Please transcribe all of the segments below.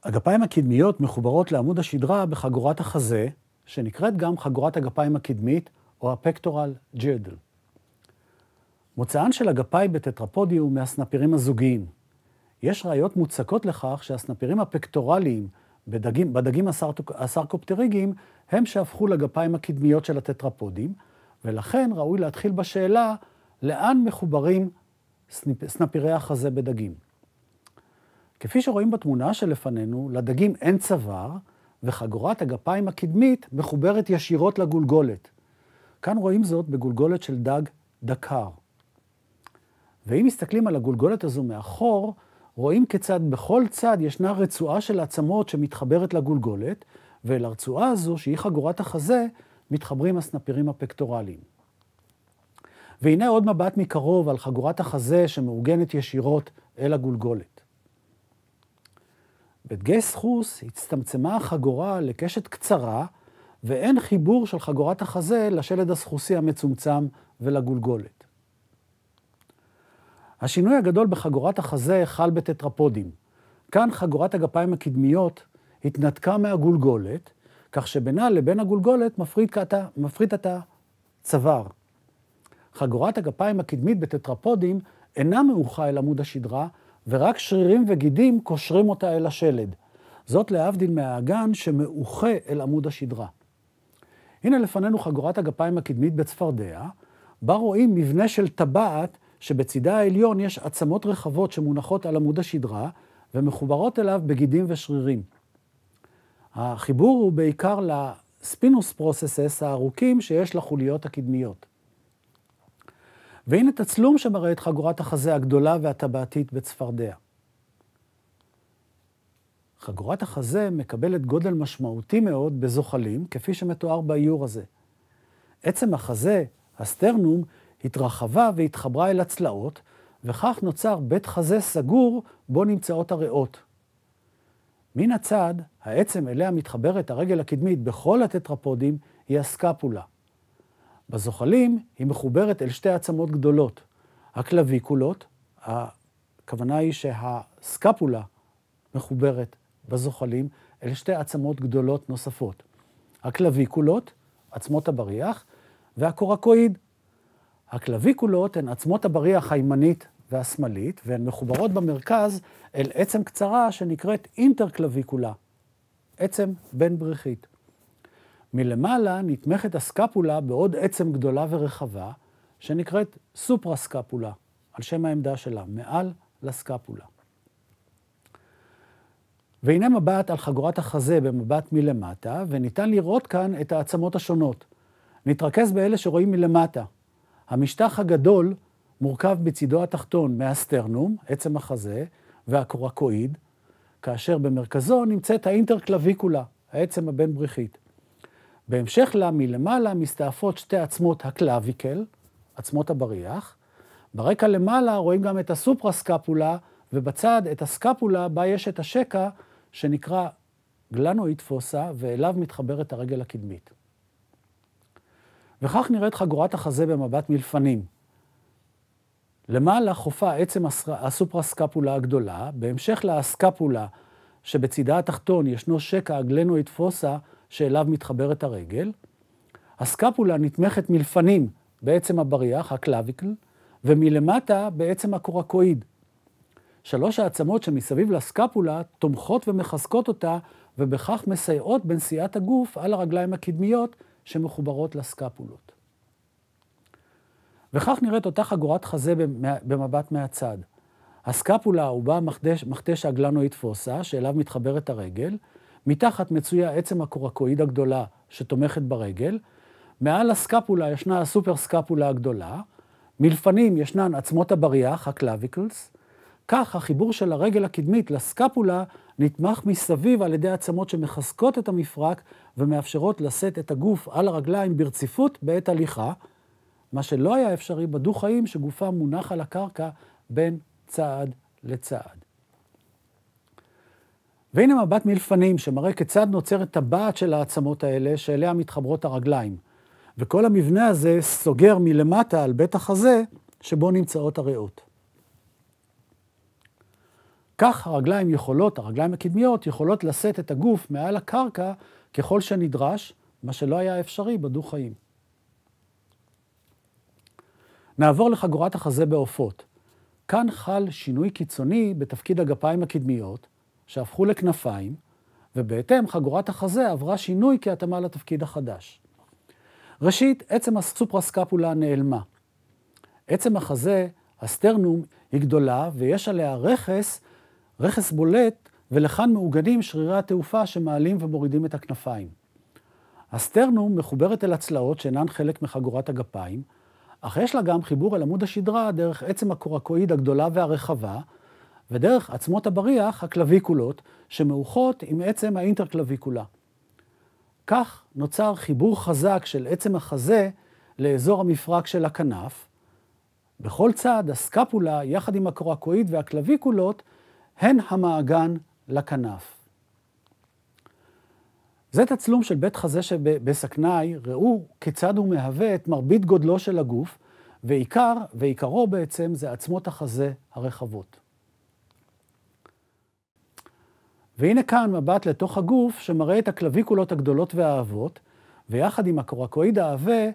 הגפיים הקדמיות מחוברות לעמוד השדרה בחגורת החזה, שנקראת גם חגורת הגפיים הקדמית או הפקטורל ג'ירדל. מוצאן של הגפיים בטטרפודי הוא מהסנפירים הזוגיים. יש ראיות מוצקות לכך שהסנפירים הפקטורליים בדגים הסרקופטריגיים הם שהפכו לגפיים הקדמיות של הטטרפודים, ולכן ראוי להתחיל בשאלה לאן מחוברים סנפירי החזה בדגים. כפי שרואים בתמונה שלפנינו, לדגים אין צוואר, וחגורת הגפיים הקדמית מחוברת ישירות לגולגולת. כאן רואים זאת בגולגולת של דג דקר. ואם מסתכלים על הגולגולת הזו מאחור, רואים כיצד בכל צד ישנה רצועה של עצמות שמתחברת לגולגולת, ואל הרצועה הזו, שהיא חגורת החזה, מתחברים הסנפירים הפקטורליים. והנה עוד מבט מקרוב על חגורת החזה שמאורגנת ישירות אל הגולגולת. בדגי סחוס הצטמצמה החגורה לקשת קצרה, ואין חיבור של חגורת החזה לשלד הסחוסי המצומצם ולגולגולת. השינוי הגדול בחגורת החזה חל בטטרפודים. כאן חגורת הגפיים הקדמיות התנתקה מהגולגולת, כך שבינה לבין הגולגולת מפריד את הצוואר. חגורת הגפיים הקדמית בטטרפודים אינה מאוחה אל עמוד השדרה, ורק שרירים וגידים קושרים אותה אל השלד. זאת להבדיל מהאגן שמאוחה אל עמוד השדרה. הנה לפנינו חגורת הגפיים הקדמית בצפרדע, בה רואים מבנה של טבעת שבצידה העליון יש עצמות רחבות שמונחות על עמוד השדרה, ומחוברות אליו בגידים ושרירים. החיבור הוא בעיקר לספינוס פרוססס הארוכים שיש לחוליות הקדמיות. והנה תצלום שמראה את חגורת החזה הגדולה והטבעתית בצפרדע. חגורת החזה מקבלת גודל משמעותי מאוד בזוחלים, כפי שמתואר באיור הזה. עצם החזה, הסטרנום, התרחבה והתחברה אל הצלעות, וכך נוצר בית חזה סגור בו נמצאות הריאות. מן הצד, העצם אליה מתחברת הרגל הקדמית בכל הטטרפודים היא הסקפולה. בזוחלים היא מחוברת אל שתי עצמות גדולות. הקלביקולות, הכוונה היא שהסקפולה מחוברת בזוחלים אל שתי עצמות גדולות נוספות. הקלביקולות, עצמות הבריח, והקורקואיד. הקלביקולות הן עצמות הבריח הימנית והשמאלית, והן מחוברות במרכז אל עצם קצרה שנקראת אינטרקלביקולה, עצם בין בריחית. מלמעלה נתמכת הסקפולה בעוד עצם גדולה ורחבה, שנקראת סופרסקפולה, על שם העמדה שלה, מעל לסקפולה. והנה מבט על חגורת החזה במבט מלמטה, וניתן לראות כאן את העצמות השונות. נתרכז באלה שרואים מלמטה. המשטח הגדול מורכב בצידו התחתון מהסטרנום, עצם החזה, והקורקואיד, כאשר במרכזו נמצאת האינטרקלביקולה, העצם הבין בריחית. בהמשך לה מלמעלה מסתעפות שתי עצמות הקלאביקל, עצמות הבריח. ברקע למעלה רואים גם את הסופרסקפולה, ובצד את הסקפולה בה יש את השקע שנקרא גלנואיד פוסה, ואליו מתחברת הרגל הקדמית. וכך נראית חגורת החזה במבט מלפנים. למעלה חופה עצם הסופרסקפולה הגדולה, בהמשך להסקפולה שבצידה התחתון ישנו שקע הגלנואיד פוסה שאליו מתחברת הרגל. הסקפולה נתמכת מלפנים בעצם הבריח, הקלאביקל, ומלמטה בעצם הקורקואיד. שלוש העצמות שמסביב לסקפולה תומכות ומחזקות אותה, ובכך מסייעות בנשיאת הגוף על הרגליים הקדמיות שמחוברות לסקפולות. וכך נראית אותה חגורת חזה במבט מהצד. הסקפולה הוא בה מכתש הגלנואיד פוסה, שאליו מתחברת הרגל, מתחת מצויה עצם הקורקואיד הגדולה שתומכת ברגל, מעל הסקפולה ישנה הסופרסקפולה הגדולה, מלפנים ישנן עצמות הבריח, הקלאביקלס, כך החיבור של הרגל הקדמית לסקפולה נתמך מסביב על ידי עצמות שמחזקות את המפרק ומאפשרות לשאת את הגוף על הרגליים ברציפות בעת הליכה, מה שלא היה אפשרי בדו-חיים שגופה מונח על הקרקע בין צעד לצעד. והנה מבט מלפנים שמראה כיצד נוצרת טבעת של העצמות האלה שאליה מתחברות הרגליים. וכל המבנה הזה סוגר מלמטה על בית החזה שבו נמצאות הריאות. כך הרגליים הקדמיות יכולות לשאת את הגוף מעל הקרקע ככל שנדרש, מה שלא היה אפשרי בדו-חיים. נעבור לחגורת החזה בעופות. כאן חל שינוי קיצוני בתפקיד הגפיים הקדמיות, שהפכו לכנפיים, ובהתאם חגורת החזה עברה שינוי כהתאמה לתפקיד החדש. ראשית, עצם הסופרסקפולה נעלמה. עצם החזה, הסטרנום, היא גדולה ויש עליה רכס בולט, ולכאן מעוגנים שרירי התעופה שמעלים ומורידים את הכנפיים. הסטרנום מחוברת אל הצלעות שאינן חלק מחגורת הגפיים, אך יש לה גם חיבור אל עמוד השדרה דרך עצם הקורקואיד הגדולה והרחבה, ודרך עצמות הבריח, הקלביקולות, שמאוחות עם עצם האינטרקלביקולה. כך נוצר חיבור חזק של עצם החזה לאזור המפרק של הכנף. בכל צד, הסקפולה, יחד עם הקורקואיד והקלביקולות, הן המעגן לכנף. זה תצלום של בית חזה שבסכנאי, ראו כיצד הוא מהווה את מרבית גודלו של הגוף, ועיקרו בעצם זה עצמות החזה הרחבות. והנה כאן מבט לתוך הגוף שמראה את הקלביקולות הגדולות והאהבות, ויחד עם הקורקואיד העבה,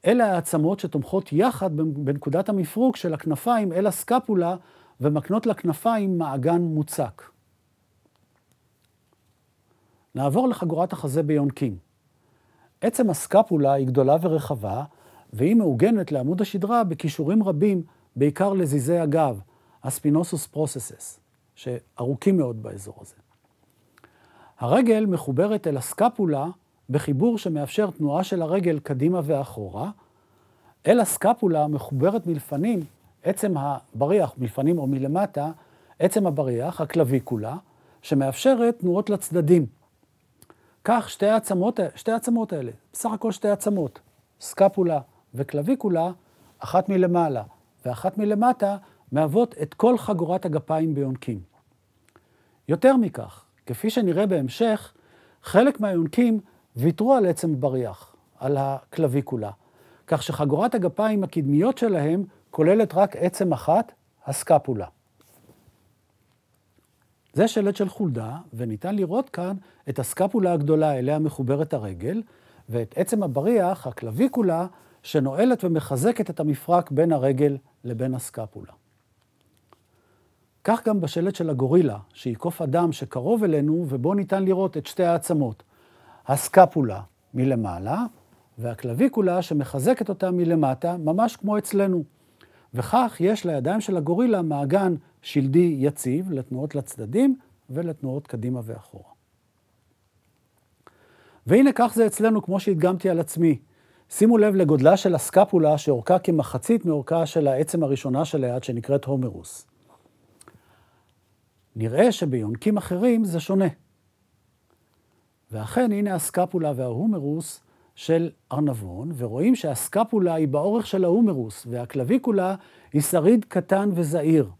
אלה העצמות שתומכות יחד בנקודת המפרוק של הכנפיים אל הסקפולה, ומקנות לכנפיים מעגן מוצק. נעבור לחגורת החזה ביונקים. עצם הסקפולה היא גדולה ורחבה, והיא מעוגנת לעמוד השדרה בכישורים רבים, בעיקר לזיזי הגב, הספינוסוס פרוססס, שארוכים מאוד באזור הזה. הרגל מחוברת אל הסקפולה בחיבור שמאפשר תנועה של הרגל קדימה ואחורה. אל הסקפולה מחוברת מלפנים, עצם הבריח, מלפנים או מלמטה, עצם הבריח, הקלביקולה, שמאפשרת תנועות לצדדים. כך שתי העצמות האלה, בסך הכל שתי עצמות, סקפולה וקלביקולה, אחת מלמעלה ואחת מלמטה, מהוות את כל חגורת הגפיים ביונקים. יותר מכך, כפי שנראה בהמשך, חלק מהיונקים ויתרו על עצם בריח, על הקלביקולה, כך שחגורת הגפיים הקדמיות שלהם כוללת רק עצם אחת, הסקפולה. זה שלט של חולדה, וניתן לראות כאן את הסקפולה הגדולה אליה מחוברת הרגל, ואת עצם הבריח, הקלביקולה, שנועלת ומחזקת את המפרק בין הרגל לבין הסקפולה. כך גם בשלט של הגורילה, שהיא קוף אדם שקרוב אלינו, ובו ניתן לראות את שתי העצמות, הסקפולה מלמעלה, והקלביקולה שמחזקת אותה מלמטה, ממש כמו אצלנו. וכך יש לידיים של הגורילה מעגן שלדי יציב לתנועות לצדדים ולתנועות קדימה ואחורה. והנה כך זה אצלנו כמו שהדגמתי על עצמי. שימו לב לגודלה של הסקפולה שאורכה כמחצית מאורכה של העצם הראשונה של היד שנקראת הומרוס. נראה שביונקים אחרים זה שונה. ואכן הנה הסקפולה וההומרוס של ארנבון, ורואים שהסקפולה היא באורך של ההומרוס, והקלביקולה היא שריד קטן וזעיר.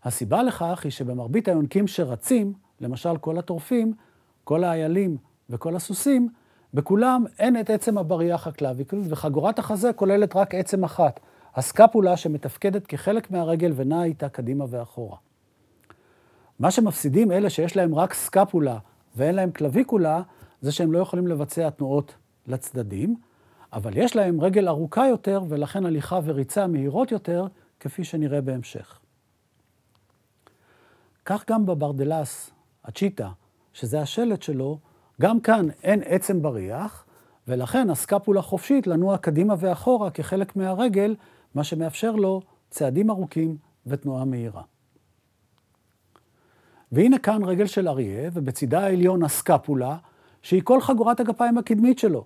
הסיבה לכך היא שבמרבית היונקים שרצים, למשל כל הטורפים, כל האיילים וכל הסוסים, בכולם אין את עצם הבריח הקלביקול, וחגורת החזה כוללת רק עצם אחת, הסקפולה שמתפקדת כחלק מהרגל ונעה איתה קדימה ואחורה. מה שמפסידים אלה שיש להם רק סקפולה ואין להם קלביקולה, זה שהם לא יכולים לבצע תנועות לצדדים, אבל יש להם רגל ארוכה יותר ולכן הליכה וריצה מהירות יותר, כפי שנראה בהמשך. כך גם בברדלס, הצ'יטה, שזה השלט שלו, גם כאן אין עצם בריח, ולכן הסקפולה חופשית לנוע קדימה ואחורה כחלק מהרגל, מה שמאפשר לו צעדים ארוכים ותנועה מהירה. והנה כאן רגל של אריה, ובצידה העליון הסקפולה, שהיא כל חגורת הגפיים הקדמית שלו.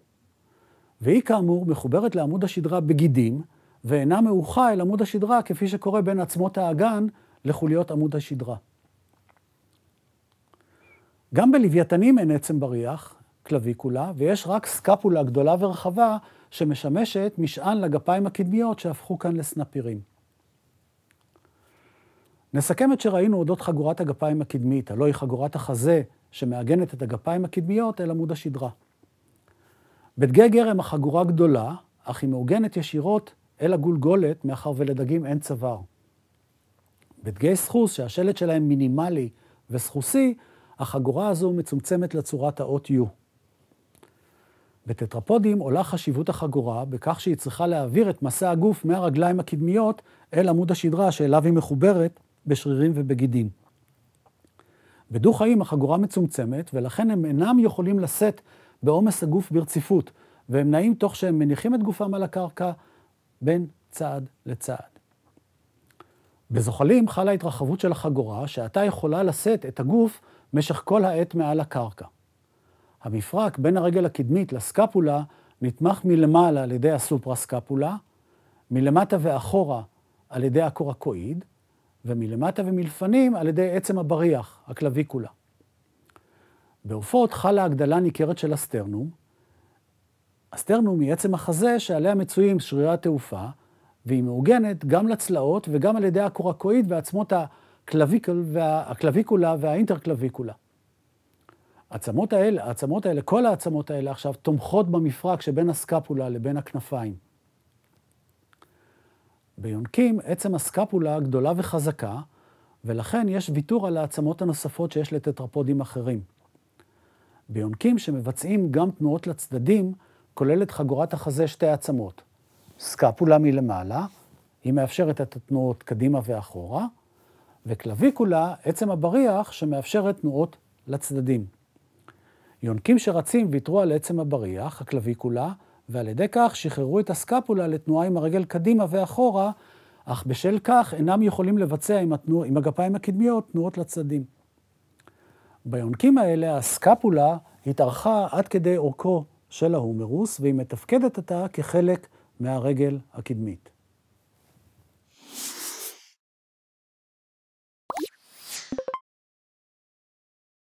והיא כאמור מחוברת לעמוד השדרה בגידים, ואינה מאוחה אל עמוד השדרה כפי שקורה בין עצמות האגן לחוליות עמוד השדרה. גם בלוויתנים אין עצם בריח, קלביקולה, ויש רק סקפולה גדולה ורחבה שמשמשת משען לגפיים הקדמיות שהפכו כאן לסנפירים. נסכם את שראינו אודות חגורת הגפיים הקדמית, הלוא היא חגורת החזה שמעגנת את הגפיים הקדמיות אל עמוד השדרה. בדגי גרם החגורה גדולה, אך היא מעוגנת ישירות אל הגולגולת מאחר ולדגים אין צוואר. בדגי סחוס, שהשלט שלהם מינימלי וסחוסי, החגורה הזו מצומצמת לצורת האות U. בטטרפודים עולה חשיבות החגורה בכך שהיא צריכה להעביר את מסע הגוף מהרגליים הקדמיות אל עמוד השדרה שאליו היא מחוברת בשרירים ובגידים. בדו-חיים החגורה מצומצמת, ולכן הם אינם יכולים לשאת בעומס הגוף ברציפות, והם נעים תוך שהם מניחים את גופם על הקרקע בין צעד לצעד. בזוחלים חלה התרחבות של החגורה, שאתה יכולה לשאת את הגוף משך כל העת מעל הקרקע. המפרק בין הרגל הקדמית לסקפולה נתמך מלמעלה על ידי הסופרסקפולה, מלמטה ואחורה על ידי הקורקואיד, ומלמטה ומלפנים על ידי עצם הבריח, הקלביקולה. בעופות חלה הגדלה ניכרת של הסטרנום. הסטרנום היא עצם החזה שעליה מצויים שרירי התעופה, והיא מעוגנת גם לצלעות וגם על ידי הקורקואיד ועצמות הקלביקולה והאינטרקלביקולה. כל העצמות האלה עכשיו תומכות במפרק שבין הסקפולה לבין הכנפיים. ביונקים עצם הסקפולה גדולה וחזקה, ולכן יש ויתור על העצמות הנוספות שיש לטטרפודים אחרים. ביונקים שמבצעים גם תנועות לצדדים, כוללת חגורת החזה שתי עצמות. סקפולה מלמעלה, היא מאפשרת את התנועות קדימה ואחורה, וקלביקולה, עצם הבריח, שמאפשרת תנועות לצדדים. יונקים שרצים ויתרו על עצם הבריח, הקלביקולה, ועל ידי כך שחררו את הסקפולה לתנועה עם הרגל קדימה ואחורה, אך בשל כך אינם יכולים לבצע עם הגפיים הקדמיות תנועות לצדדים. ביונקים האלה הסקפולה התארכה עד כדי אורכו של ההומרוס, והיא מתפקדת עתה כחלק מהרגל הקדמית.